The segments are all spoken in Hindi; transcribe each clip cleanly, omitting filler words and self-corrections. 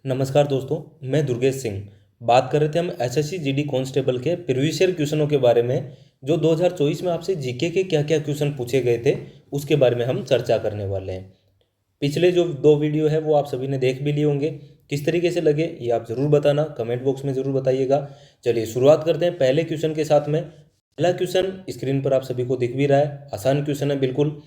नमस्कार दोस्तों, मैं दुर्गेश सिंह। बात कर रहे थे हम एसएससी जीडी कांस्टेबल के प्रीवियस ईयर क्वेश्चनों के बारे में। जो 2024 में आपसे जीके के क्या क्या क्वेश्चन पूछे गए थे उसके बारे में हम चर्चा करने वाले हैं। पिछले जो 2 वीडियो है वो आप सभी ने देख भी लिए होंगे। किस तरीके से लगे ये आप ज़रूर बताना, कमेंट बॉक्स में ज़रूर बताइएगा। चलिए शुरुआत करते हैं पहले क्वेश्चन के साथ में। पहला क्वेश्चन स्क्रीन पर आप सभी को दिख भी रहा है, आसान क्वेश्चन है बिल्कुल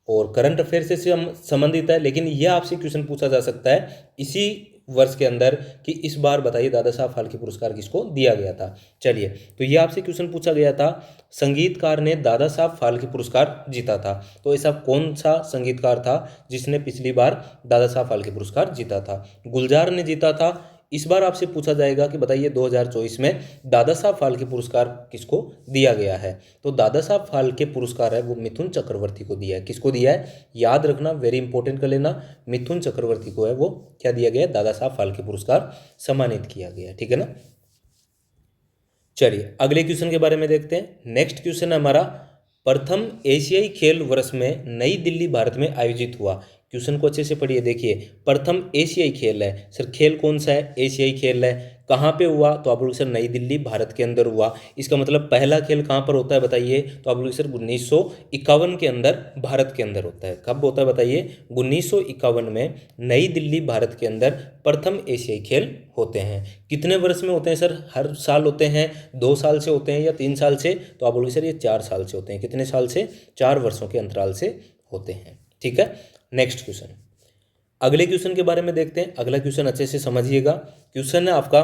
और करंट अफेयर से संबंधित है। लेकिन यह आपसे क्वेश्चन पूछा जा सकता है इसी वर्ष के अंदर कि इस बार बताइए दादा साहब फाल्के पुरस्कार किसको दिया गया था। चलिए, तो ये आपसे क्वेश्चन पूछा गया था, संगीतकार ने दादा साहब फाल्के पुरस्कार जीता था। तो ऐसा कौन सा संगीतकार था जिसने पिछली बार दादा साहब फाल्के पुरस्कार जीता था? गुलजार ने जीता था। इस बार आपसे पूछा जाएगा कि बताइए 2024 में दादा साहब फाल्के पुरस्कार किसको दिया गया है। तो दादा साहब फाल्के पुरस्कार है वो मिथुन चक्रवर्ती को दिया है। किसको दिया है याद रखना, वेरी इंपॉर्टेंट कर लेना। मिथुन चक्रवर्ती को है वो क्या दिया गया है, दादा साहब फाल्के पुरस्कार सम्मानित किया गया है। ठीक है ना। चलिए अगले क्वेश्चन के बारे में देखते हैं। नेक्स्ट क्वेश्चन है हमारा, प्रथम एशियाई खेल वर्ष में नई दिल्ली भारत में आयोजित हुआ। क्वेश्चन को अच्छे से पढ़िए। देखिए, प्रथम एशियाई खेल है सर, खेल कौन सा है? एशियाई खेल है। कहाँ पे हुआ? तो आप बोलोगे सर नई दिल्ली भारत के अंदर हुआ। इसका मतलब पहला खेल कहाँ पर होता है बताइए? तो आप बोलोगे सर 1951 के अंदर भारत के अंदर होता है। कब होता है बताइए? 1951 में नई दिल्ली भारत के अंदर प्रथम एशियाई खेल होते हैं। कितने वर्ष में होते हैं सर? हर साल होते हैं, 2 साल से होते हैं या 3 साल से? तो आप बोलोगे सर ये 4 साल से होते हैं। कितने साल से? 4 वर्षों के अंतराल से होते हैं। ठीक है। नेक्स्ट क्वेश्चन, अगले क्वेश्चन के बारे में देखते हैं। अगला क्वेश्चन अच्छे से समझिएगा। क्वेश्चन है आपका,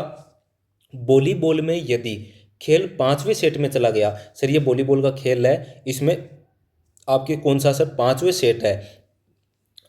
वॉलीबॉल में यदि खेल 5वें सेट में चला गया। सर ये वॉलीबॉल का खेल है, इसमें आपके कौन सा सर 5वें सेट है,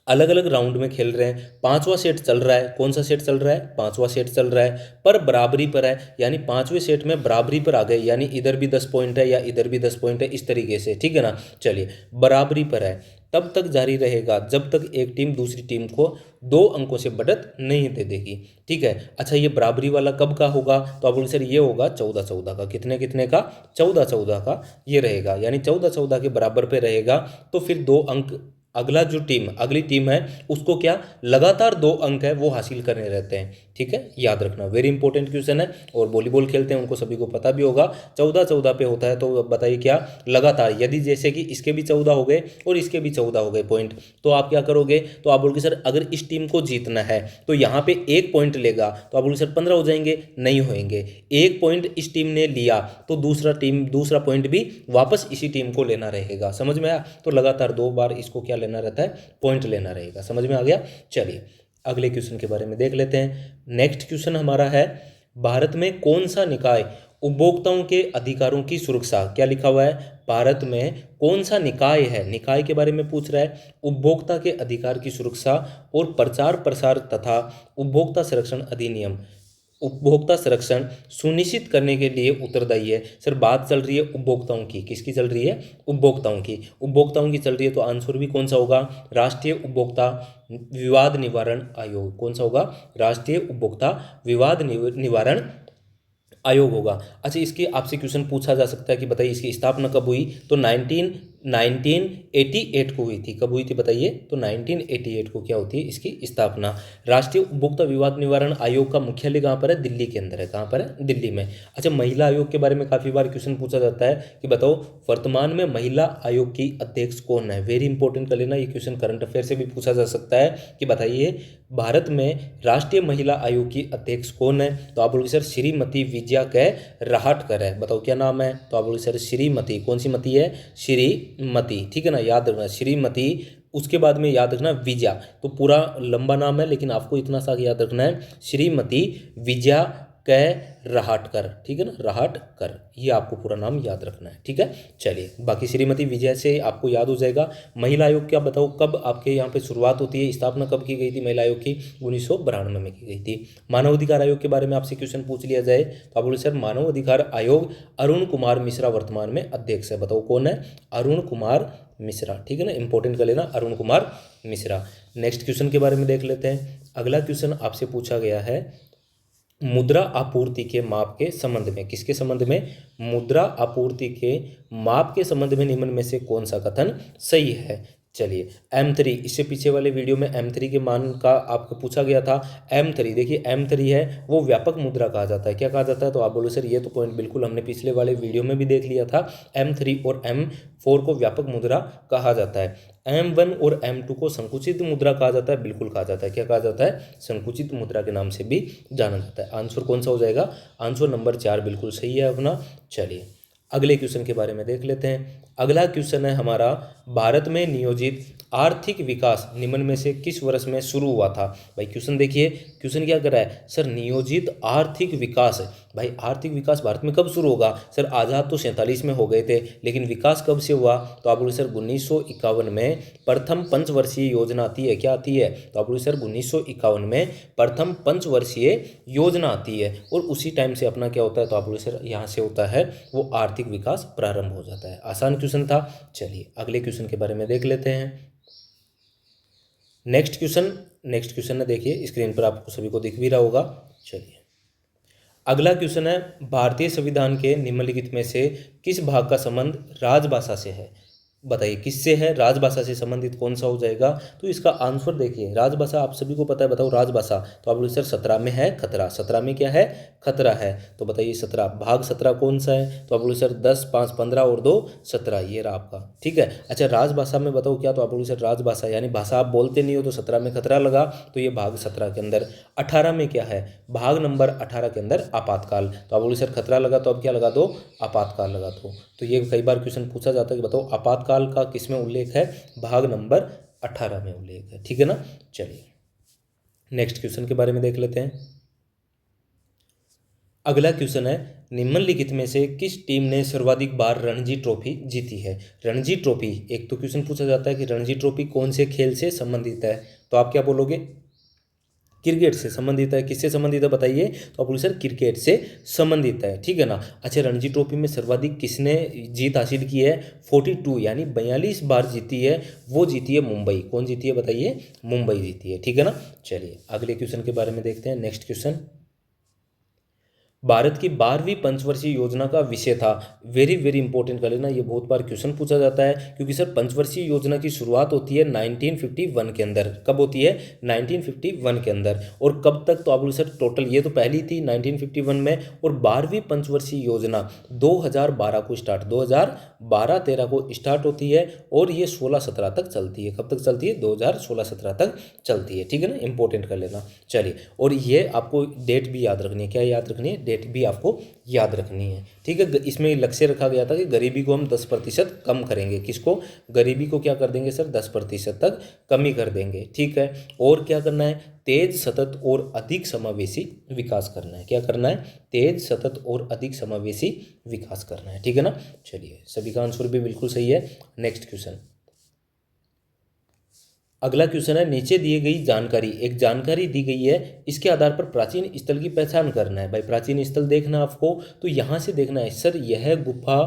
अलग अलग राउंड में खेल रहे हैं, 5वां सेट चल रहा है। कौन सा सेट चल रहा है? 5वां सेट चल रहा है, पर बराबरी पर है, यानी 5वें सेट में बराबरी पर आ गए, यानी इधर भी 10 पॉइंट है या इधर भी 10 पॉइंट है, इस तरीके से। ठीक है ना। चलिए, बराबरी पर है तब तक जारी रहेगा जब तक एक टीम दूसरी टीम को 2 अंकों से बढ़त नहीं दे देगी। ठीक है। अच्छा, ये बराबरी वाला कब का होगा? तो आप बोले सर ये होगा 14-14 का। कितने कितने का? 14-14 का ये रहेगा, यानी 14-14 के बराबर पे रहेगा। तो फिर 2 अंक अगली टीम है उसको क्या लगातार 2 अंक है वो हासिल करने रहते हैं। ठीक है, याद रखना, वेरी इंपॉर्टेंट क्वेश्चन है। और वॉलीबॉल खेलते हैं उनको सभी को पता भी होगा, 14-14 पे होता है। तो बताइए क्या लगातार, यदि जैसे कि इसके भी 14 हो गए और इसके भी 14 हो गए पॉइंट, तो आप क्या करोगे? तो आप बोलोगे सर अगर इस टीम को जीतना है तो यहाँ पे 1 पॉइंट लेगा, तो आप बोलोगे सर 15 हो जाएंगे। नहीं होएंगे। 1 पॉइंट इस टीम ने लिया तो दूसरा पॉइंट भी वापस इसी टीम को लेना रहेगा। समझ में आया? तो लगातार 2 बार इसको क्या लेना रहता है? पॉइंट लेना रहेगा। समझ में आ गया? चलिए अगले क्वेश्चन के बारे में देख लेते हैं। नेक्स्ट क्वेश्चन हमारा है, भारत में कौन सा निकाय उपभोक्ताओं के अधिकारों की सुरक्षा, क्या लिखा हुआ है? भारत में कौन सा निकाय है, निकाय के बारे में पूछ रहा है, उपभोक्ता के अधिकार की सुरक्षा और प्रचार प्रसार तथा उपभोक्ता संरक्षण सुनिश्चित करने के लिए उत्तरदायी है। सर बात चल रही है उपभोक्ताओं की, किसकी चल रही है? उपभोक्ताओं की चल रही है। तो आंसर भी कौन सा होगा? राष्ट्रीय उपभोक्ता विवाद निवारण आयोग। कौन सा होगा? राष्ट्रीय उपभोक्ता विवाद निवारण आयोग होगा। अच्छा, इसके आपसे क्वेश्चन पूछा जा सकता है कि बताइए इसकी स्थापना कब हुई? तो 1988 को हुई थी। कब हुई थी बताइए? तो 1988 को क्या होती है इसकी स्थापना। राष्ट्रीय उपभोक्ता विवाद निवारण आयोग का मुख्यालय कहाँ पर है? दिल्ली के अंदर है। कहाँ पर है? दिल्ली में। अच्छा, महिला आयोग के बारे में काफ़ी बार क्वेश्चन पूछा जाता है कि बताओ वर्तमान में महिला आयोग की अध्यक्ष कौन है? वेरी इंपॉर्टेंट कर लेना, ये क्वेश्चन करंट अफेयर से भी पूछा जा सकता है कि बताइए भारत में राष्ट्रीय महिला आयोग की अध्यक्ष कौन है? तो आप बोलोगे सर श्रीमती विजया कै रहाटकर है। बताओ क्या नाम है? तो आप बोलोगे सर श्रीमती। कौन सी मती है? श्रीमती। ठीक है ना, याद रखना श्रीमती। उसके बाद में याद रखना विजया, तो पूरा लंबा नाम है लेकिन आपको इतना सा याद रखना है, श्रीमती विजया कै रहाटकर। ठीक है ना, रहाटकर, ये आपको पूरा नाम याद रखना है। ठीक है। चलिए, बाकी श्रीमती विजय से आपको याद हो जाएगा। महिला आयोग क्या बताओ कब आपके यहाँ पे शुरुआत होती है, स्थापना कब की गई थी महिला आयोग की? 1992 में की गई थी। मानव अधिकार आयोग के बारे में आपसे क्वेश्चन पूछ लिया जाए तो आप बोले सर मानव अधिकार आयोग अरुण कुमार मिश्रा वर्तमान में अध्यक्ष है। बताओ कौन है? अरुण कुमार मिश्रा। ठीक है ना, इंपॉर्टेंट कर लेना, अरुण कुमार मिश्रा। नेक्स्ट क्वेश्चन के बारे में देख लेते हैं। अगला क्वेश्चन आपसे पूछा गया है, मुद्रा आपूर्ति के माप के संबंध में। किसके संबंध में? मुद्रा आपूर्ति के माप के संबंध में निम्न में से कौन सा कथन सही है? चलिए M3, इससे पीछे वाले वीडियो में M3 के मान का आपको पूछा गया था। M3 देखिए, M3 है वो व्यापक मुद्रा कहा जाता है। क्या कहा जाता है? तो आप बोलो सर ये तो पॉइंट बिल्कुल हमने पिछले वाले वीडियो में भी देख लिया था। M3 और M4 को व्यापक मुद्रा कहा जाता है। M1 और M2 को संकुचित मुद्रा कहा जाता है। बिल्कुल कहा जाता है। क्या कहा जाता है? संकुचित मुद्रा के नाम से भी जाना जाता है। आंसर कौन सा हो जाएगा? आंसर नंबर 4 बिल्कुल सही है अपना। चलिए अगले क्वेश्चन के बारे में देख लेते हैं। अगला क्वेश्चन है हमारा, भारत में नियोजित आर्थिक विकास निम्न में से किस वर्ष में शुरू हुआ था? भाई क्वेश्चन देखिए, क्वेश्चन क्या कर रहा है सर? नियोजित आर्थिक विकास। भाई आर्थिक विकास भारत में कब शुरू होगा? सर आज़ाद तो 47 में हो गए थे, लेकिन विकास कब से हुआ? तो आप बोले सर 1951 में प्रथम पंचवर्षीय योजना आती है। क्या आती है? तो आप बोले सर 1951 में प्रथम पंचवर्षीय योजना आती है, और उसी टाइम से अपना क्या होता है? तो आप बोले सर यहाँ से होता है वो आर्थिक विकास प्रारंभ हो जाता है। आसान क्वेश्चन था। चलिए अगले क्वेश्चन के बारे में देख लेते हैं। नेक्स्ट क्वेश्चन है, देखिए स्क्रीन पर आपको सभी को दिख भी रहा होगा। चलिए अगला क्वेश्चन है, भारतीय संविधान के निम्नलिखित में से किस भाग का संबंध राजभाषा से है? बताइए किससे है? राजभाषा से संबंधित कौन सा हो जाएगा? तो इसका आंसर देखिए, राजभाषा आप सभी को पता है। बताओ राजभाषा। तो आप बोले सर 17 में है खतरा। 17 में क्या है? खतरा है। तो बताइए 17 भाग 17 कौन सा है? तो आप बोले सर 10, 5, 15 और 2 17, ये रहा आपका। ठीक है। अच्छा राजभाषा में बताओ क्या? तो आप बोले सर राजभाषा यानी भाषा आप बोलते नहीं हो, तो 17 में खतरा लगा, तो ये भाग 17 के अंदर। 18 में क्या है? भाग नंबर 18 के अंदर आपातकाल। तो आप बोले सर खतरा लगा, तो अब क्या लगा दो? आपातकाल लगा दो। तो ये कई बार क्वेश्चन पूछा जाता है कि बताओ आपातकाल का किस में उल्लेख है? भाग नंबर 18 में उल्लेख है। ठीक है ना। चलिए नेक्स्ट क्वेश्चन के बारे में देख लेते हैं। अगला क्वेश्चन है, निम्नलिखित में से किस टीम ने सर्वाधिक बार रणजी ट्रॉफी जीती है? रणजी ट्रॉफी, एक तो क्वेश्चन पूछा जाता है कि रणजी ट्रॉफी कौन से खेल से संबंधित है? तो आप क्या बोलोगे? क्रिकेट से संबंधित है। किससे संबंधित है बताइए? तो आप बोले सर क्रिकेट से संबंधित है। ठीक है ना। अच्छा रणजी ट्रॉफी में सर्वाधिक किसने जीत हासिल की है? 42 यानी 42 बार जीती है। वो जीती है मुंबई। कौन जीती है बताइए? मुंबई जीती है। ठीक है ना। चलिए अगले क्वेश्चन के बारे में देखते हैं। नेक्स्ट क्वेश्चन, भारत की 12वीं पंचवर्षीय योजना का विषय था। वेरी वेरी इंपॉर्टेंट कर लेना, ये बहुत बार क्वेश्चन पूछा जाता है, क्योंकि सर पंचवर्षीय योजना की शुरुआत होती है 1951 के अंदर। कब होती है? 1951 के अंदर। और कब तक? तो आप बोले सर टोटल ये तो पहली थी 1951 में, और 12वीं पंचवर्षीय योजना 2012 को स्टार्ट, 2012-13 को स्टार्ट होती है, और ये 16-17 तक चलती है। कब तक चलती है? 2016-17 तक चलती है। ठीक है ना। इंपॉर्टेंट कर लेना। चलिए और ये आपको डेट भी याद रखनी है। क्या याद रखनी है? डेट भी आपको याद रखनी है। ठीक है। इसमें लक्ष्य रखा गया था कि गरीबी को हम 10% कम करेंगे। किसको? गरीबी को क्या कर देंगे सर? 10% तक कमी कर देंगे। ठीक है। और क्या करना है? तेज, सतत और अधिक समावेशी विकास करना है। क्या करना है? तेज, सतत और अधिक समावेशी विकास करना है। ठीक है ना। चलिए सभी का आंसर भी बिल्कुल सही है। नेक्स्ट क्वेश्चन, अगला क्वेश्चन है, नीचे दी गई जानकारी, एक जानकारी दी गई है, इसके आधार पर प्राचीन स्थल की पहचान करना है। भाई प्राचीन स्थल देखना आपको, तो यहाँ से देखना है सर यह गुफा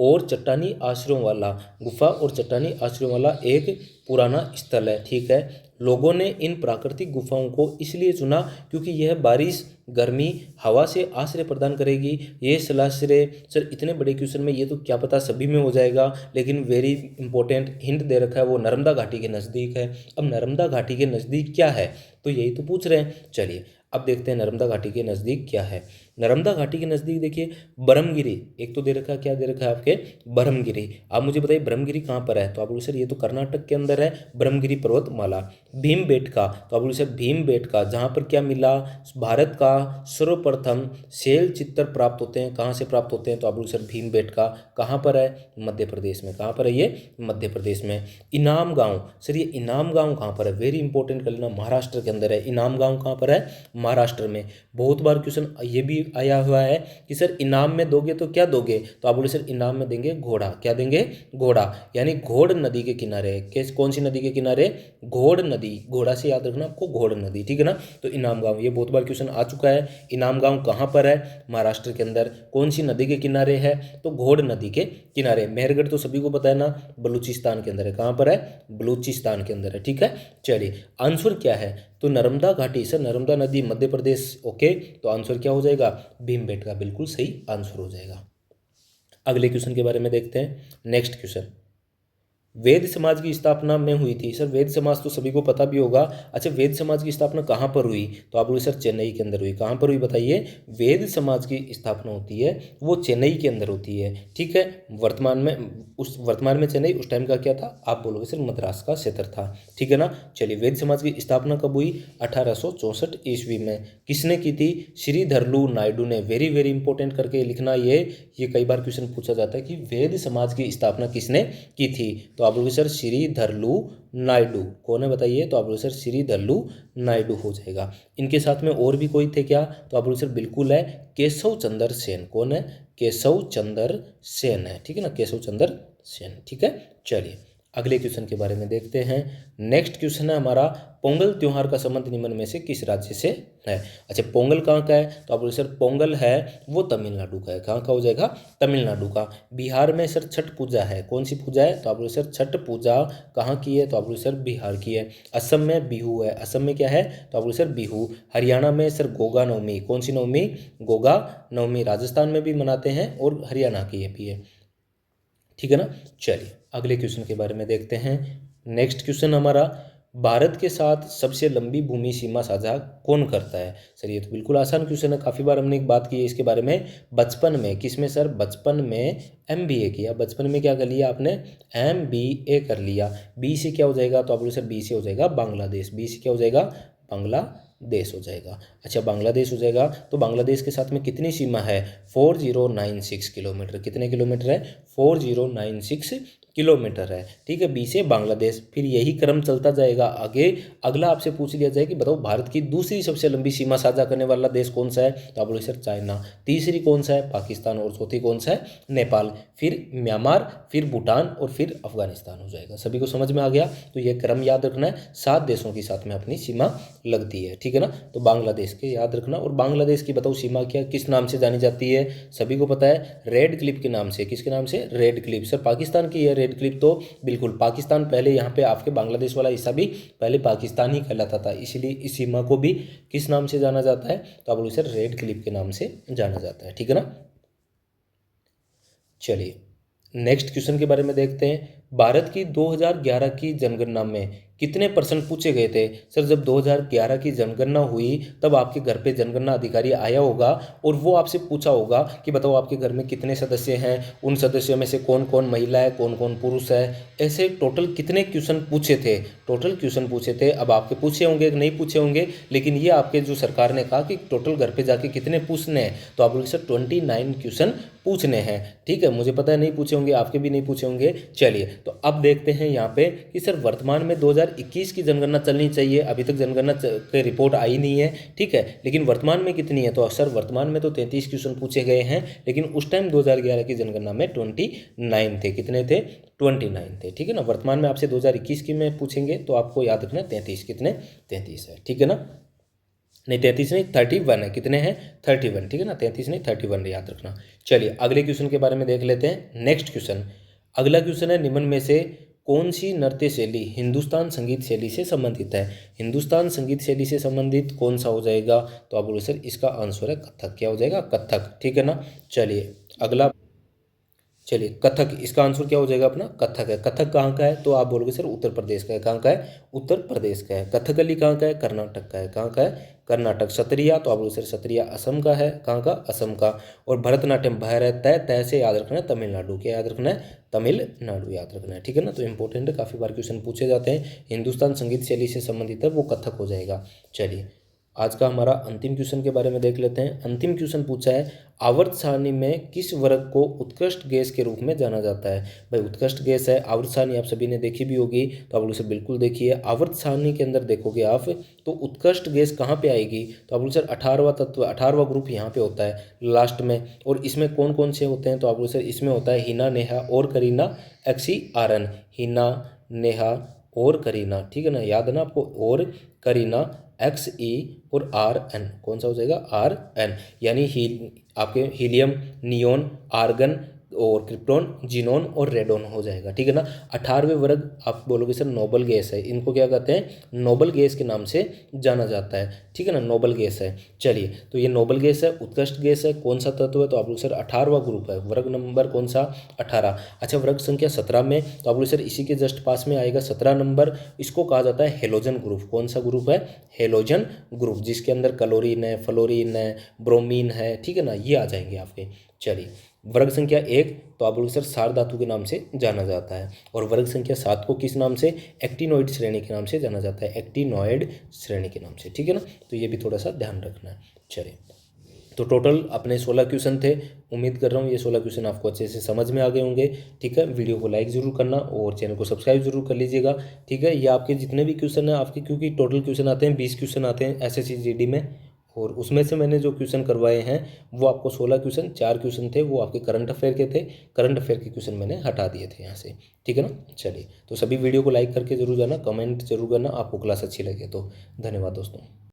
और चट्टानी आश्रयों वाला, गुफा और चट्टानी आश्रयों वाला एक पुराना स्थल है। ठीक है। लोगों ने इन प्राकृतिक गुफाओं को इसलिए चुना क्योंकि यह बारिश, गर्मी, हवा से आश्रय प्रदान करेगी। ये जलाश्रय सर इतने बड़े क्वेश्चन में ये तो क्या पता सभी में हो जाएगा, लेकिन वेरी इंपॉर्टेंट हिंट दे रखा है, वो नर्मदा घाटी के नज़दीक है। अब नर्मदा घाटी के नज़दीक क्या है? तो यही तो पूछ रहे हैं। चलिए अब देखते हैं नर्मदा घाटी के नज़दीक क्या है। नर्मदा घाटी के नज़दीक देखिए ब्रह्मगिरी, एक तो दे रखा है, क्या दे रखा है आपके? ब्रह्मगिरी। आप मुझे बताइए ब्रह्मगिरी कहाँ पर है? तो आप बोले सर ये तो कर्नाटक के अंदर है, ब्रह्मगिरी पर्वतमाला। भीमबेटका, तो आप बोले सर भीमबेटका, जहाँ पर क्या मिला? भारत का सर्वप्रथम शैल चित्र प्राप्त होते हैं। कहाँ से प्राप्त होते हैं? तो आप बोले सर भीमबेटका। कहाँ पर है? मध्य प्रदेश में। कहाँ पर है ये? मध्य प्रदेश में। इनाम गांव, सर ये इनाम गांव कहाँ पर है? वेरी इंपॉर्टेंट कर लेना, महाराष्ट्र के अंदर है। इनाम गांव कहाँ पर है? महाराष्ट्र में। बहुत बार क्वेश्चन ये भी आया हुआ है कि सर इनाम में दोगे तो क्या दोगे? तो आप बोले सर इनाम में देंगे घोड़ा। क्या देंगे? घोड़ा। यानी घोड़ नदी के किनारे। किस कौन सी नदी के किनारे? घोड़ नदी। घोड़ा से याद रखना आपको, घोड़ नदी। ठीक है ना। तो इनाम गांव, ये बहुत बार क्वेश्चन आ चुका है। इनाम गांव कहाँ पर है? महाराष्ट्र के अंदर। कौन सी नदी के किनारे है? तो घोड़ नदी के किनारे। मेहरगढ़ तो सभी को पता है ना, बलूचिस्तान के अंदर है। कहाँ पर है? बलूचिस्तान के अंदर है। ठीक है। चलिए आंसर क्या है? तो नर्मदा घाटी, सर नर्मदा नदी मध्य प्रदेश। ओके, तो आंसर क्या हो जाएगा? भीमबेटका, बिल्कुल सही आंसर हो जाएगा। अगले क्वेश्चन के बारे में देखते हैं। नेक्स्ट क्वेश्चन, वैद्य समाज की स्थापना में हुई थी। सर वैद्य समाज तो सभी को पता भी होगा। अच्छा वैद्य समाज की स्थापना कहाँ पर हुई, तो आप बोले सर चेन्नई के अंदर हुई। कहाँ पर हुई बताइए, वैद्य समाज की स्थापना होती है वो चेन्नई के अंदर होती है। ठीक है, वर्तमान में चेन्नई, उस टाइम का क्या था, आप बोलोगे सर मद्रास का क्षेत्र था। ठीक है ना। चलिए वैद्य समाज की स्थापना कब हुई, 1864 ईस्वी में। किसने की थी, श्रीधरलू नायडू ने। वेरी वेरी इंपॉर्टेंट करके लिखना ये कई बार क्वेश्चन पूछा जाता है कि वैद्य समाज की स्थापना किसने की थी, तो आप बोलोगे सर श्रीधरलू नायडू। कौन है बताइए, तो आप बोलोगे सर श्रीधरलू नायडू हो जाएगा। इनके साथ में और भी कोई थे क्या, तो आप बोलोगे सर बिल्कुल है, केशव चंद्र सेन। कौन है, केशव चंद्र सेन है। ठीक है ना, केशव चंद्र सेन। ठीक है। चलिए अगले क्वेश्चन के बारे में देखते हैं। नेक्स्ट क्वेश्चन है हमारा, पोंगल त्योहार का संबंध निम्न में से किस राज्य से है। अच्छा पोंगल कहाँ का है, तो आप बोले सर पोंगल है वो तमिलनाडु का है। कहाँ का हो जाएगा, तमिलनाडु का। बिहार में सर छठ पूजा है, कौन सी पूजा है, तो आप बोले सर छठ पूजा कहाँ की है, तो आप बोले सर बिहार की है। असम में बिहू है, असम में क्या है, तो आप बोले सर बिहू। हरियाणा में सर गोगा नवमी, कौन सी नवमी, गोगा नवमी। राजस्थान में भी मनाते हैं और हरियाणा की ये भी है। ठीक है ना। चलिए अगले क्वेश्चन के बारे में देखते हैं। नेक्स्ट क्वेश्चन हमारा, भारत के साथ सबसे लंबी भूमि सीमा साझा कौन करता है। सर ये तो बिल्कुल आसान क्वेश्चन है, काफ़ी बार हमने एक बात की है इसके बारे में बचपन में। किसमें सर, बचपन में MBA किया। बचपन में क्या कर लिया आपने, MBA कर लिया। बी से क्या हो जाएगा, तो आप बोलो सर बी से हो जाएगा बांग्लादेश। बी से क्या हो जाएगा, बांग्लादेश हो जाएगा। अच्छा बांग्लादेश हो जाएगा, तो बांग्लादेश के साथ में कितनी सीमा है, 4096 किलोमीटर। कितने किलोमीटर है, 4096 किलोमीटर है। ठीक है, बी से बांग्लादेश। फिर यही क्रम चलता जाएगा आगे। अगला आपसे पूछ लिया जाए कि बताओ भारत की दूसरी सबसे लंबी सीमा साझा करने वाला देश कौन सा है, तो आप बोलो सर चाइना। तीसरी कौन सा है, पाकिस्तान। और चौथी कौन सा है, नेपाल। फिर म्यांमार, फिर भूटान और फिर अफगानिस्तान हो जाएगा। सभी को समझ में आ गया। तो ये क्रम याद रखना है, 7 देशों के साथ में अपनी सीमा लगती है। ठीक है ना, तो बांग्लादेश के याद रखना। और बांग्लादेश की बताओ सीमा क्या किस नाम से जानी जाती है, सभी को पता है, रेड क्लिफ के नाम से। किसके नाम से, रेड क्लिफ। सर पाकिस्तान की है रेड क्लिफ, तो बिल्कुल पाकिस्तान। पहले यहाँ पे आपके बांग्लादेश वाला हिस्सा भी पहले पाकिस्तान ही कहलाता था, इसलिए इस सीमा को भी किस नाम से जाना जाता है, तो आप बोलो सर रेड क्लिफ के नाम से जाना जाता है। ठीक है ना। चलिए नेक्स्ट क्वेश्चन के बारे में देखते हैं। भारत की 2011 की जनगणना में कितने % पूछे गए थे। सर जब 2011 की जनगणना हुई तब आपके घर पे जनगणना अधिकारी आया होगा और वो आपसे पूछा होगा कि बताओ आपके घर में कितने सदस्य हैं, उन सदस्यों में से कौन कौन महिला है, कौन कौन पुरुष है। ऐसे टोटल कितने क्वेश्चन पूछे थे, टोटल क्वेश्चन पूछे थे। अब आपके पूछे होंगे कि नहीं पूछे होंगे, लेकिन ये आपके जो सरकार ने कहा कि टोटल घर पे जाके कितने पूछने हैं, तो आप बोले सर 29 क्वेश्चन पूछने हैं। ठीक है, मुझे पता है नहीं पूछे होंगे, आपके भी नहीं पूछे होंगे। चलिए तो अब देखते हैं यहाँ पे कि सर वर्तमान में 2021 की जनगणना चलनी चाहिए। अभी तक जनगणना की रिपोर्ट आई नहीं है। ठीक है, लेकिन वर्तमान में कितनी है, तो सर वर्तमान में तो 33 क्वेश्चन पूछे गए हैं, लेकिन उस टाइम 2011 की जनगणना में 29 थे। कितने थे, 29 थे। ठीक है ना। वर्तमान में आपसे 2021 की में पूछेंगे तो आपको याद रखना 33। कितने, 33 है। ठीक है ना, नहीं 33 नहीं 31 है। कितने हैं, 31। ठीक है ना, 33 नहीं 31 याद रखना। चलिए अगले क्वेश्चन के बारे में देख लेते हैं। नेक्स्ट क्वेश्चन, अगला क्वेश्चन है, निम्न में से कौन सी नृत्य शैली हिंदुस्तान संगीत शैली से संबंधित है। हिंदुस्तान संगीत शैली से संबंधित कौन सा हो जाएगा, तो आप बोलो सर इसका आंसर है कथक। क्या हो जाएगा, कथक। ठीक है ना। चलिए अगला, चलिए कथक, इसका आंसर क्या हो जाएगा अपना, कथक है। कथक कहाँ का है, तो आप बोलोगे सर उत्तर प्रदेश का है। कहाँ का है, उत्तर प्रदेश का है। कथकली कहाँ का है, कर्नाटक का है। कहाँ का है, कर्नाटक। सत्रिया, तो आप बोलोगे सर सत्रिया असम का है। कहाँ का, असम का। और भरतनाट्यम भय रहता है, तय से याद रखना है तमिलनाडु। क्या याद रखना है, तमिलनाडु याद रखना है। ठीक है ना, तो इंपॉर्टेंट है, काफ़ी बार क्वेश्चन पूछे जाते हैं। हिंदुस्तान संगीत शैली से संबंधित है वो कथक हो जाएगा। चलिए आज का हमारा अंतिम क्वेश्चन के बारे में देख लेते हैं। अंतिम क्वेश्चन पूछा है, आवर्त सारणी में किस वर्ग को उत्कृष्ट गैस के रूप में जाना जाता है। भाई उत्कृष्ट गैस है, आवर्त सारणी आप सभी ने देखी भी होगी, तो आप लोग से बिल्कुल देखिए। आवर्त सारणी के अंदर देखोगे आप तो उत्कृष्ट गैस कहाँ पे आएगी, तो आप लोग सर 18वां तत्व, 18वां ग्रुप यहाँ पे होता है लास्ट में। और इसमें कौन कौन से होते हैं, तो आप लोग सर इसमें होता है हिना, नेहा और करीना XERN। हिना, नेहा और करीना। ठीक है ना, याद है ना आपको, और करीना XE और RN। कौन सा हो जाएगा, RN। यानी आपके हीलियम, नियोन, आर्गन, और क्रिप्टॉन, जीनॉन और रेडॉन हो जाएगा, ठीक है ना। 18वें वर्ग आप बोलोगे सर नोबल गैस है, इनको क्या कहते हैं, नोबल गैस के नाम से जाना जाता है, ठीक है ना, नोबल गैस है। चलिए, तो ये नोबल गैस है, उत्कृष्ट गैस है, कौन सा तत्व है, तो आप लोग सर 18वां ग्रुप है, वर्ग नंबर कौन सा, 18। अच्छा, वर्ग संख्या 17 में तो आप लोग सर इसी के जस्ट पास में आएगा 17 नंबर, इसको कहा जाता है हेलोजन ग्रुप। कौन सा ग्रुप है, हेलोजन ग्रुप, जिसके अंदर क्लोरीन है, फ्लोरीन है, ब्रोमीन है, ठीक है ना, ये आ जाएंगे आपके। चलिए, वर्ग संख्या 1 तो आप लोग सर सार धातु के नाम से जाना जाता है, और वर्ग संख्या 7 को किस नाम से, एक्टिनोइड श्रेणी के नाम से जाना जाता है, एक्टिनोइड श्रेणी के नाम से, ठीक है ना। तो ये भी थोड़ा सा ध्यान रखना है। चलिए, तो टोटल अपने 16 क्वेश्चन थे। उम्मीद कर रहा हूँ ये 16 क्वेश्चन आपको अच्छे से समझ में आ गए होंगे, ठीक है। वीडियो को लाइक ज़रूर करना और चैनल को सब्सक्राइब जरूर कर लीजिएगा, ठीक है। ये आपके जितने भी क्वेश्चन हैं आपके, क्योंकि टोटल क्वेश्चन आते हैं 20 क्वेश्चन आते हैं SSC GD में, और उसमें से मैंने जो क्वेश्चन करवाए हैं वो आपको 16 क्वेश्चन, 4 क्वेश्चन थे वो आपके करंट अफेयर के थे, करंट अफेयर के क्वेश्चन मैंने हटा दिए थे यहाँ से, ठीक है ना। चलिए, तो सभी वीडियो को लाइक करके जरूर जाना, कमेंट जरूर करना आपको क्लास अच्छी लगे तो। धन्यवाद दोस्तों।